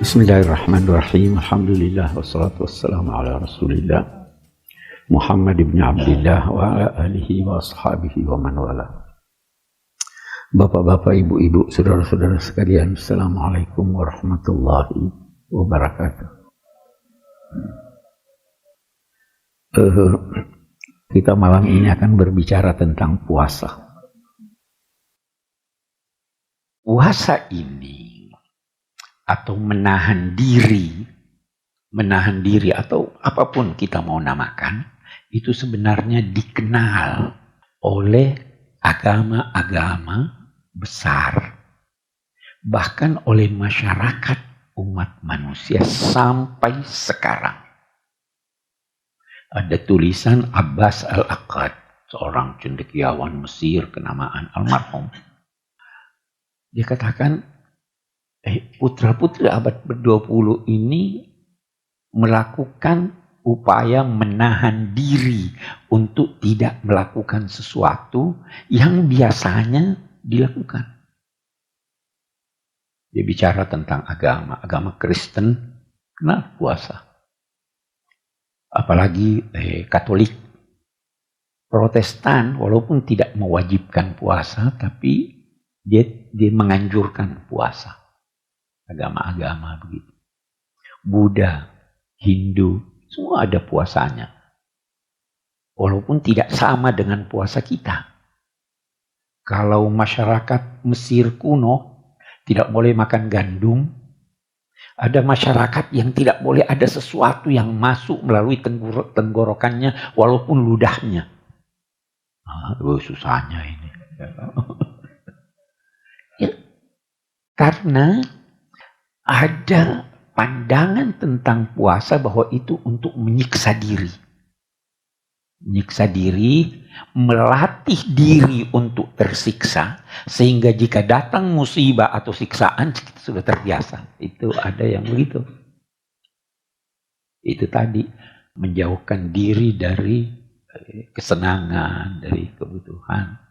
Bismillahirrahmanirrahim. Alhamdulillah wassalatu wassalamu ala Rasulillah Muhammad ibn Abdullah wa ala alihi wa ashabihi wa man wala. Bapak-bapak, ibu-ibu, saudara-saudara sekalian, assalamualaikum warahmatullahi wabarakatuh. Kita malam ini akan berbicara tentang puasa. Puasa ini atau menahan diri atau apapun kita mau namakan, itu sebenarnya dikenal oleh agama-agama besar, bahkan oleh masyarakat umat manusia sampai sekarang. Ada tulisan Abbas Al-Aqad, seorang cendekiawan Mesir kenamaan almarhum. Dia katakan, putra-putri abad ke-20 ini melakukan upaya menahan diri untuk tidak melakukan sesuatu yang biasanya dilakukan. Dia bicara tentang agama Kristen kenal puasa. Apalagi Katolik. Protestan walaupun tidak mewajibkan puasa, tapi dia menganjurkan puasa. Agama-agama begitu. Buddha, Hindu, semua ada puasanya. Walaupun tidak sama dengan puasa kita. Kalau masyarakat Mesir kuno tidak boleh makan gandum, ada masyarakat yang tidak boleh ada sesuatu yang masuk melalui tenggorokannya walaupun ludahnya. Susahnya ini. Ya, karena ada pandangan tentang puasa bahwa itu untuk menyiksa diri. Menyiksa diri, melatih diri untuk tersiksa, sehingga jika datang musibah atau siksaan, kita sudah terbiasa. Itu ada yang begitu. Itu tadi, menjauhkan diri dari kesenangan, dari kebutuhan.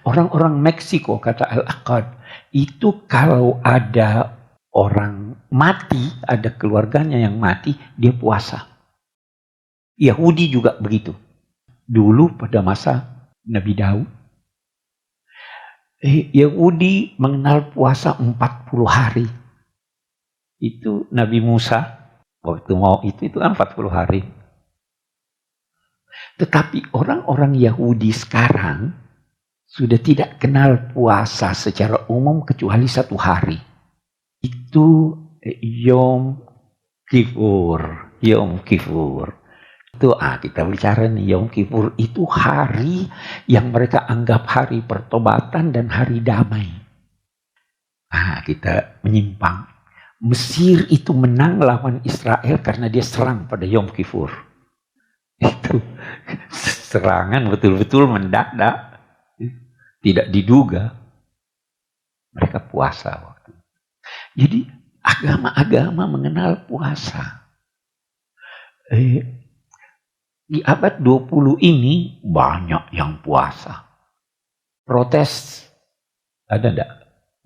Orang-orang Meksiko, kata Al-Aqad, itu kalau ada orang mati, ada keluarganya yang mati, dia puasa. Yahudi juga begitu. Dulu pada masa Nabi Daud, Yahudi mengenal puasa 40 hari. Itu Nabi Musa, waktu mau itu kan 40 hari. Tetapi orang-orang Yahudi sekarang sudah tidak kenal puasa secara umum kecuali 1 hari. Itu Yom Kippur. Yom Kippur. Itu kita bicara nih, Yom Kippur itu hari yang mereka anggap hari pertobatan dan hari damai. Kita menyimpang. Mesir itu menang lawan Israel karena dia serang pada Yom Kippur. Itu serangan betul-betul mendadak. Tidak diduga, mereka puasa waktu itu. Jadi agama-agama mengenal puasa. Di abad 20 ini banyak yang puasa. Protes, ada enggak?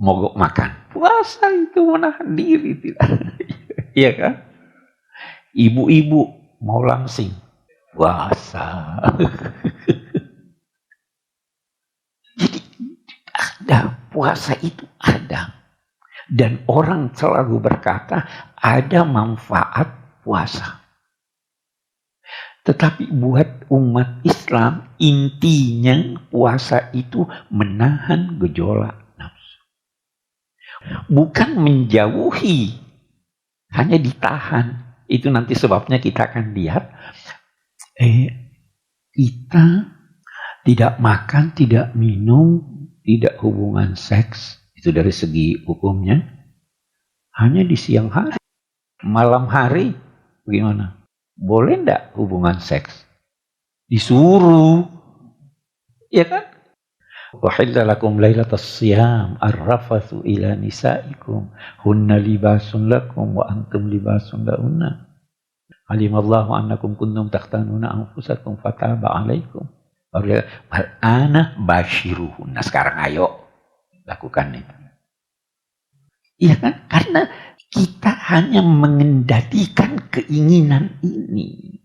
Mogok makan. Puasa itu menahan diri. Iya kan? Ibu-ibu mau langsing. Puasa. Jadi puasa itu ada. Dan orang selalu berkata ada manfaat puasa. Tetapi buat umat Islam intinya puasa itu menahan gejolak nafsu. Bukan menjauhi, hanya ditahan. Itu nanti sebabnya kita akan lihat. Kita tidak makan, tidak minum, tidak hubungan seks. Itu dari segi hukumnya. Hanya di siang hari. Malam hari, bagaimana? Boleh enggak hubungan seks? Disuruh. Ya kan? Wahilla lakum lailatas siyam arrafathu ila nisaikum hunna libasun lakum wa antum libasun lahunna. Alimallahu annakum kuntum takhtanuna anfusakum fataba alaikum. Al-ana basyiruhun. Nah sekarang ayo lakukan itu. Iya kan? Karena Kita hanya mengendalikan keinginan ini.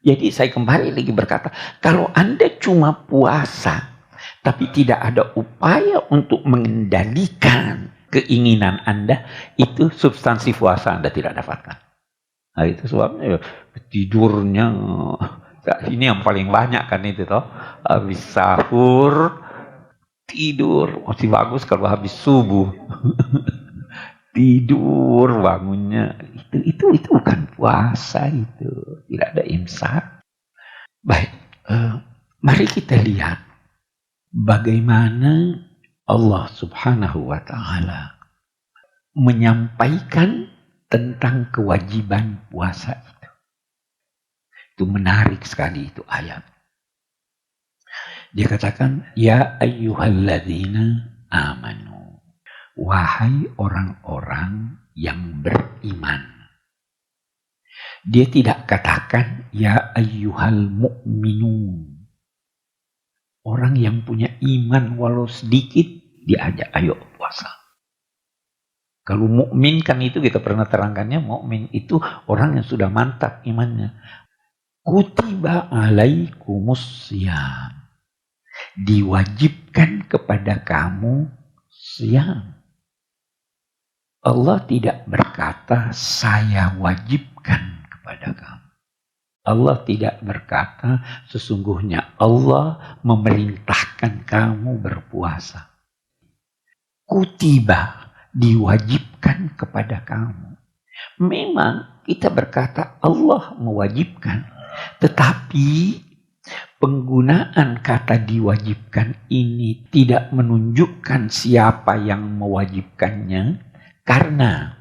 Jadi saya kembali lagi berkata, kalau Anda cuma puasa, tapi tidak ada upaya untuk mengendalikan keinginan Anda, itu substansi puasa Anda tidak dapatkan. Nah itu sebabnya tidurnya, ini yang paling banyak kan itu toh. Habis sahur, tidur. Masih bagus kalau habis subuh. Tidur bangunnya. Itu bukan puasa itu. Tidak ada imsak. Baik, mari kita lihat bagaimana Allah Subhanahu wa Ta'ala menyampaikan tentang kewajiban puasa itu. Itu menarik sekali itu ayat. Dia katakan, ya ayyuhalladzina amanu. Wahai orang-orang yang beriman. Dia tidak katakan, ya ayyuhal mu'minun. Orang yang punya iman walau sedikit, diajak ayo puasa. Kalau mukmin kan itu kita pernah terangkannya, mukmin itu orang yang sudah mantap imannya. Kutiba alaikumus syiyam. Diwajibkan kepada kamu syiyam. Allah tidak berkata saya wajibkan kepada kamu. Allah tidak berkata sesungguhnya Allah memerintahkan kamu berpuasa. Kutiba, diwajibkan kepada kamu. Memang kita berkata Allah mewajibkan, tetapi penggunaan kata diwajibkan ini tidak menunjukkan siapa yang mewajibkannya. Karena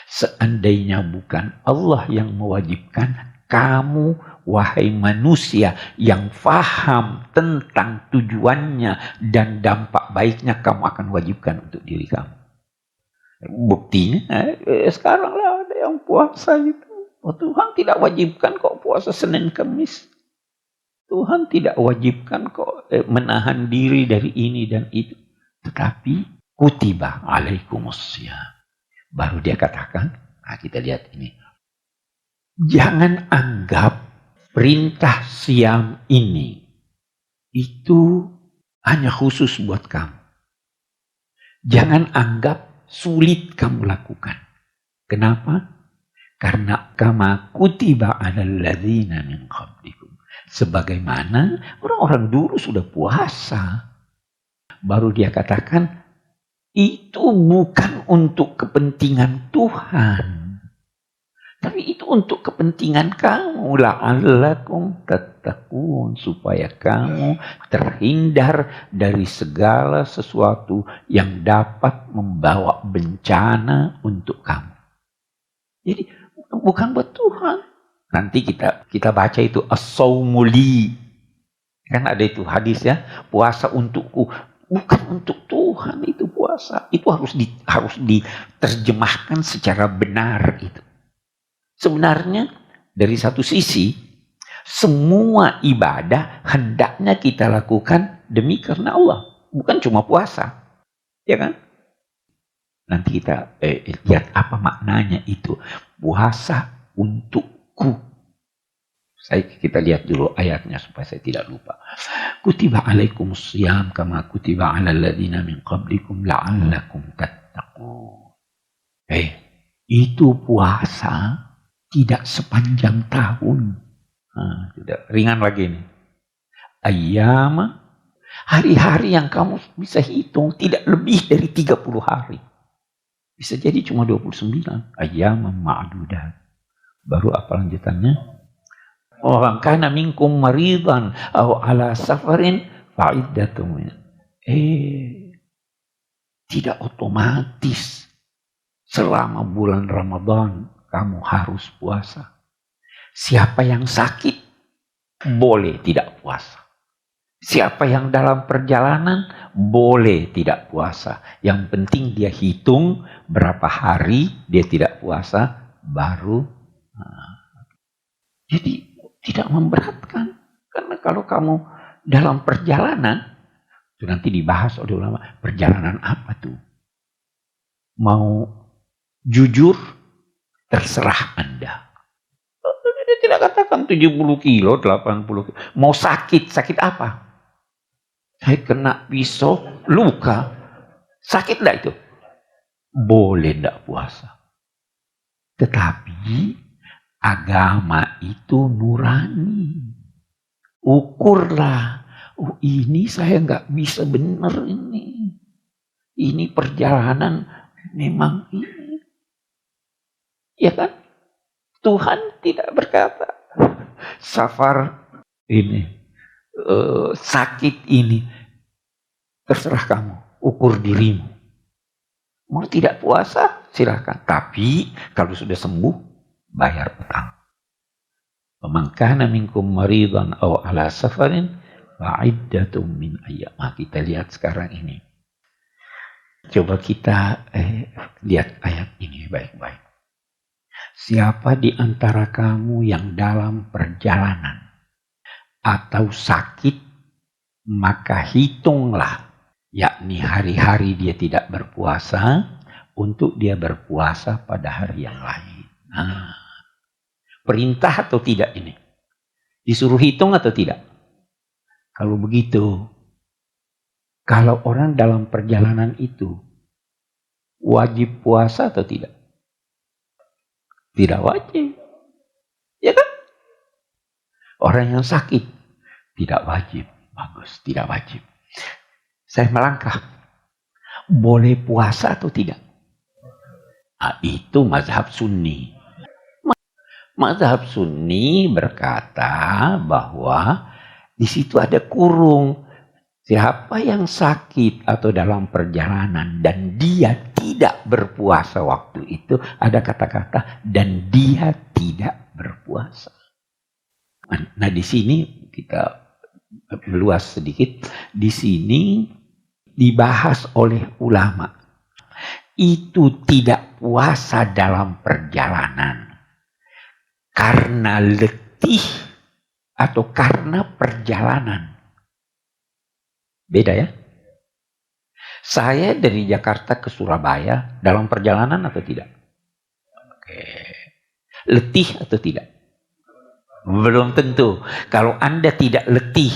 seandainya bukan Allah yang mewajibkan, kamu wahai manusia yang faham tentang tujuannya dan dampak baiknya, kamu akan wajibkan untuk diri kamu. Buktinya sekarang lah ada yang puasa itu. Oh, Tuhan tidak wajibkan kok puasa Senin Kamis. Tuhan tidak wajibkan kok menahan diri dari ini dan itu. Tetapi kutiba alaikumussyam. Baru dia katakan, nah kita lihat ini. Jangan anggap perintah siam ini itu hanya khusus buat kamu. Jangan anggap sulit kamu lakukan. Kenapa? Karena kama kutiba 'alal ladzina min qablikum. Sebagaimana orang-orang dulu sudah puasa. Baru dia katakan, itu bukan untuk kepentingan Tuhan. Tapi itu untuk kepentingan kamu. La'allakum tattaqun. Supaya kamu terhindar dari segala sesuatu yang dapat membawa bencana untuk kamu. Jadi bukan buat Tuhan. Nanti kita baca itu as-saumu li. Kan ada itu hadis ya. Puasa untukku. Bukan untuk Tuhan itu puasa. Itu harus diterjemahkan secara benar itu. Sebenarnya dari satu sisi semua ibadah hendaknya kita lakukan demi karena Allah, bukan cuma puasa. Ya kan? Nanti kita lihat apa maknanya itu. Puasa untukku. Kita lihat dulu ayatnya supaya saya tidak lupa. Kutiba alaikumussyam kama kutiba 'alal ladzina min qablikum la'allakum tattaqun. Itu puasa tidak sepanjang tahun. Tidak ringan lagi nih. Ayyama, hari-hari yang kamu bisa hitung tidak lebih dari 30 hari. Bisa jadi cuma 29. Ayyama ma'dudat. Baru apa lanjutannya? Orang kana minkum maridan aw ala safarin fa'iddatun. Tidak otomatis selama bulan Ramadan kamu harus puasa. Siapa yang sakit boleh tidak puasa. Siapa yang dalam perjalanan boleh tidak puasa. Yang penting dia hitung berapa hari dia tidak puasa baru. Jadi tidak memberatkan. Karena kalau kamu dalam perjalanan, itu nanti dibahas oleh ulama, perjalanan apa tuh? Mau Jujur, terserah Anda. Dia tidak katakan 70 kilo, 80 kilo. Mau sakit, sakit apa? Saya kena pisau, luka. Sakit enggak itu? Boleh enggak puasa. Tetapi agama itu nurani. Ukurlah. Oh, ini saya nggak bisa benar ini. Ini perjalanan memang ini. Ya kan? Tuhan tidak berkata safar ini sakit ini terserah kamu, ukur dirimu. Mau tidak puasa silakan, tapi kalau sudah sembuh bayar utang. Man kana minkum maridan aw ala safarin fa iddatum min ayyam. Kita lihat sekarang ini. Coba kita lihat ayat ini baik-baik. Siapa di antara kamu yang dalam perjalanan atau sakit, maka hitunglah, yakni hari-hari dia tidak berpuasa, untuk dia berpuasa pada hari yang lain. Nah, perintah atau tidak ini? Disuruh hitung atau tidak? Kalau begitu, kalau orang dalam perjalanan itu wajib puasa atau tidak? Tidak wajib. Ya kan? Orang yang sakit tidak wajib. Bagus, tidak wajib. Saya melangkah. Boleh puasa atau tidak? Nah, itu mazhab Sunni. Mazhab Sunni berkata bahwa di situ ada kurung. Siapa yang sakit atau dalam perjalanan dan dia tidak berpuasa waktu itu, ada kata-kata dan dia tidak berpuasa. Nah, di sini kita meluas sedikit. Di sini dibahas oleh ulama. Itu tidak puasa dalam perjalanan karena letih atau karena perjalanan. Beda ya. Saya dari Jakarta ke Surabaya dalam perjalanan atau tidak? Oke. Letih atau tidak? Belum tentu. Kalau Anda tidak letih,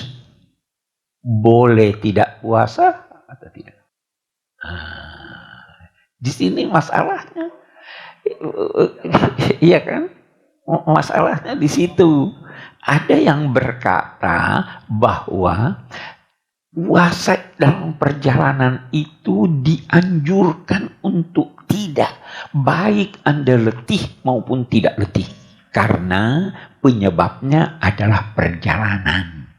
boleh tidak puasa atau tidak? Di sini masalahnya. Iya kan? Masalahnya di situ. Ada yang berkata bahwa puasa dalam perjalanan itu dianjurkan untuk tidak, baik Anda letih maupun tidak letih, karena penyebabnya adalah perjalanan.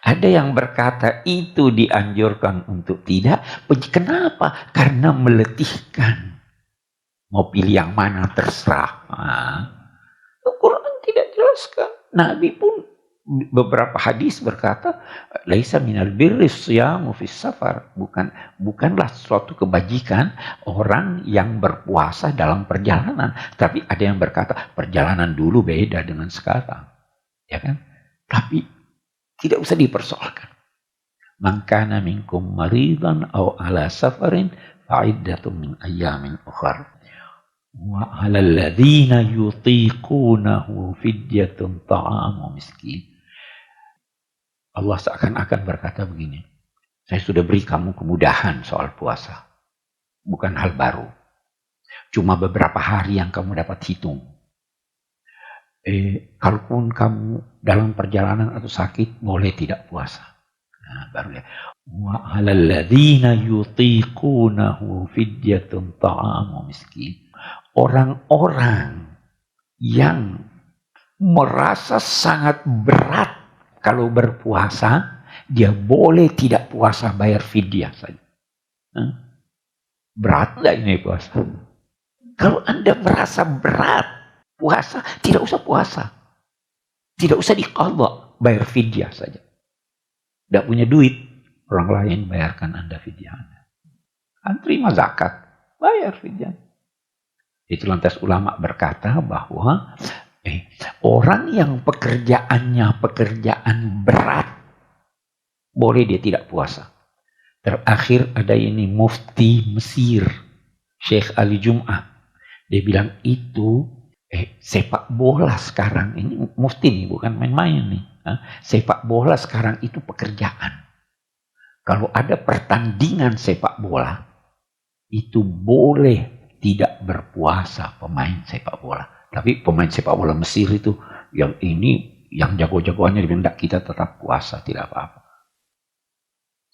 Ada yang berkata itu dianjurkan untuk tidak. Kenapa? Karena meletihkan. Mau pilih yang mana terserah. Al-Quran tidak jelaskan. Nabi pun beberapa hadis berkata, laisa minal birri siyamu fis safar. Bukanlah suatu kebajikan orang yang berpuasa dalam perjalanan. Tapi ada yang berkata, perjalanan dulu beda dengan sekarang. Ya kan? Tapi tidak usah dipersoalkan. Man kana minkum maridan aw ala safarin fa'iddatun min ayyamin ukhar. Wa 'alal ladzina yutiqunahu fidyatun ta'amu miskin. Allah seakan-akan berkata begini, saya sudah beri kamu kemudahan soal puasa. Bukan hal baru. Cuma beberapa hari yang kamu dapat hitung. Kalaupun kamu dalam perjalanan atau sakit, boleh tidak puasa. Nah, baru ya. Wa 'alal ladzina yutiqunahu fidyatun ta'amu miskin. Orang-orang yang merasa sangat berat kalau berpuasa, dia boleh tidak puasa, bayar fidyah saja. Berat enggak ini puasa? Kalau Anda merasa berat puasa, tidak usah puasa. Tidak usah diqadha, bayar fidyah saja. Tidak punya duit, orang lain bayarkan Anda fidyah Anda. Terima zakat, bayar fidyah. Itu lantas ulama berkata bahwa orang yang pekerjaannya pekerjaan berat, boleh dia tidak puasa. Terakhir ada ini mufti Mesir, Syekh Ali Jum'ah. Dia bilang itu sepak bola sekarang ini mufti nih, bukan main-main nih. Sepak bola sekarang itu pekerjaan. Kalau ada pertandingan sepak bola, itu boleh tidak berpuasa pemain sepak bola. Tapi pemain sepak bola Mesir itu, yang ini, yang jago-jagoannya dibilang kita tetap puasa, tidak apa-apa.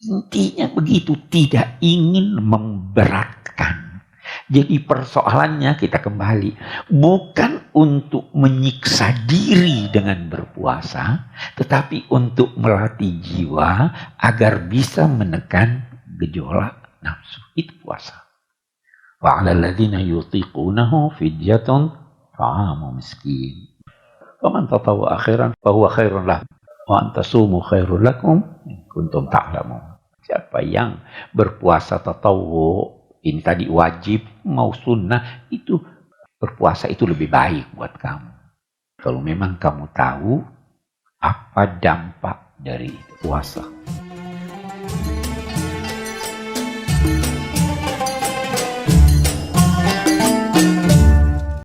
Intinya begitu, tidak ingin memberatkan. Jadi persoalannya kita kembali, bukan untuk menyiksa diri dengan berpuasa, tetapi untuk melatih jiwa agar bisa menekan gejolak nafsu. Itu puasa. Wa 'alal ladzina yutiqunahu fidyatun ta'amu miskin. Faman tatawwa'a khairan fahuwa khairun lahu wa an tasumu khairul lakum in kuntum ta'lamun. Siapa yang berpuasa tatawwu, ini tadi wajib mau sunnah, itu berpuasa itu lebih baik buat kamu. Kalau memang kamu tahu apa dampak dari puasa.